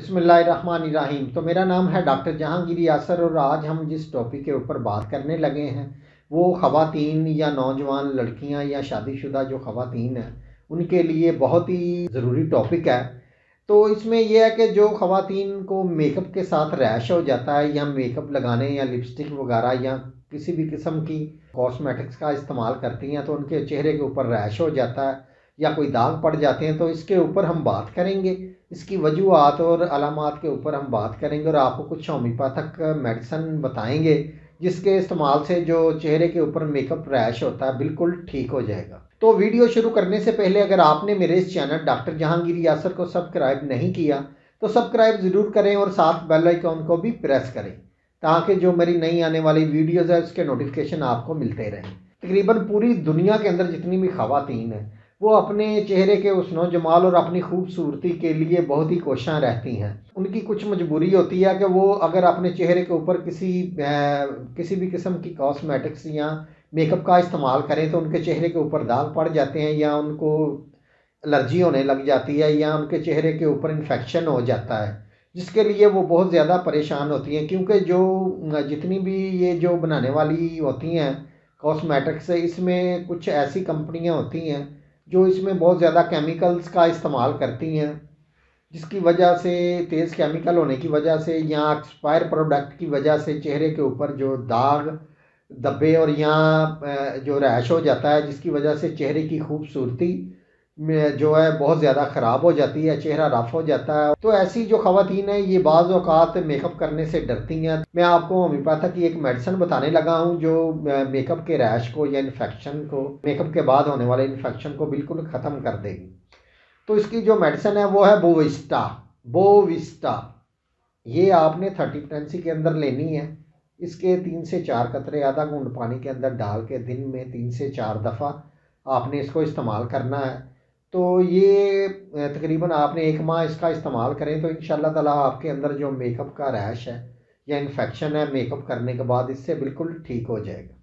बिस्मिल्लाहिर्रहमानिर्रहीम। तो मेरा नाम है डॉक्टर जहांगीर यासर और आज हम जिस टॉपिक के ऊपर बात करने लगे हैं वो ख़वातीन या नौजवान लड़कियां या शादीशुदा जो ख़वातीन हैं उनके लिए बहुत ही ज़रूरी टॉपिक है। तो इसमें यह है कि जो ख़वातीन को मेकअप के साथ रैश हो जाता है या मेकअप लगाने या लिपस्टिक वगैरह या किसी भी किस्म की कॉस्मेटिक्स का इस्तेमाल करती हैं तो उनके चेहरे के ऊपर रैश हो जाता है या कोई दाग पड़ जाते हैं, तो इसके ऊपर हम बात करेंगे। इसकी वजूहात और अलामात के ऊपर हम बात करेंगे और आपको कुछ होम्योपैथिक मेडिसिन बताएंगे जिसके इस्तेमाल से जो चेहरे के ऊपर मेकअप रैश होता है बिल्कुल ठीक हो जाएगा। तो वीडियो शुरू करने से पहले अगर आपने मेरे इस चैनल डॉक्टर जहांगीर यासर को सब्सक्राइब नहीं किया तो सब्सक्राइब ज़रूर करें और साथ बेल आइकॉन को भी प्रेस करें ताकि जो मेरी नई आने वाली वीडियोज़ है उसके नोटिफिकेशन आपको मिलते रहें। तकरीबन पूरी दुनिया के अंदर जितनी भी ख़वातीन हैं वो अपने चेहरे के हुस्न जमाल और अपनी खूबसूरती के लिए बहुत ही कोशां रहती हैं। उनकी कुछ मजबूरी होती है कि वो अगर अपने चेहरे के ऊपर किसी भी किस्म की कॉस्मेटिक्स या मेकअप का इस्तेमाल करें तो उनके चेहरे के ऊपर दाग पड़ जाते हैं या उनको एलर्जी होने लग जाती है या उनके चेहरे के ऊपर इन्फेक्शन हो जाता है, जिसके लिए वो बहुत ज़्यादा परेशान होती हैं। क्योंकि जो जितनी भी ये जो बनाने वाली होती हैं कॉस्मेटिक्स, इसमें कुछ ऐसी कंपनियां होती हैं जो इसमें बहुत ज़्यादा केमिकल्स का इस्तेमाल करती हैं, जिसकी वजह से तेज़ केमिकल होने की वजह से या एक्सपायर प्रोडक्ट की वजह से चेहरे के ऊपर जो दाग धब्बे और यहाँ जो रैश हो जाता है, जिसकी वजह से चेहरे की खूबसूरती में जो है बहुत ज़्यादा ख़राब हो जाती है, चेहरा रफ हो जाता है। तो ऐसी जो ख़वातीन है ये बाज़ औक़ात मेकअप करने से डरती हैं। मैं आपको होम्योपैथिक की एक मेडिसिन बताने लगा हूँ जो मेकअप के रैश को या इन्फेक्शन को, मेकअप के बाद होने वाले इन्फेक्शन को बिल्कुल ख़त्म कर देगी। तो इसकी जो मेडिसिन है वो है बोविस्टा। बोविस्टा ये आपने 30 पोटेंसी के अंदर लेनी है। इसके 3 से 4 कतरे आधा घूंट पानी के अंदर डाल के दिन में 3 से 4 दफ़ा आपने इसको इस्तेमाल करना है। तो ये तकरीबन आपने 1 माह इसका इस्तेमाल करें तो इंशाल्लाह ताला आपके अंदर जो मेकअप का रैश है या इन्फेक्शन है मेकअप करने के बाद इससे बिल्कुल ठीक हो जाएगा।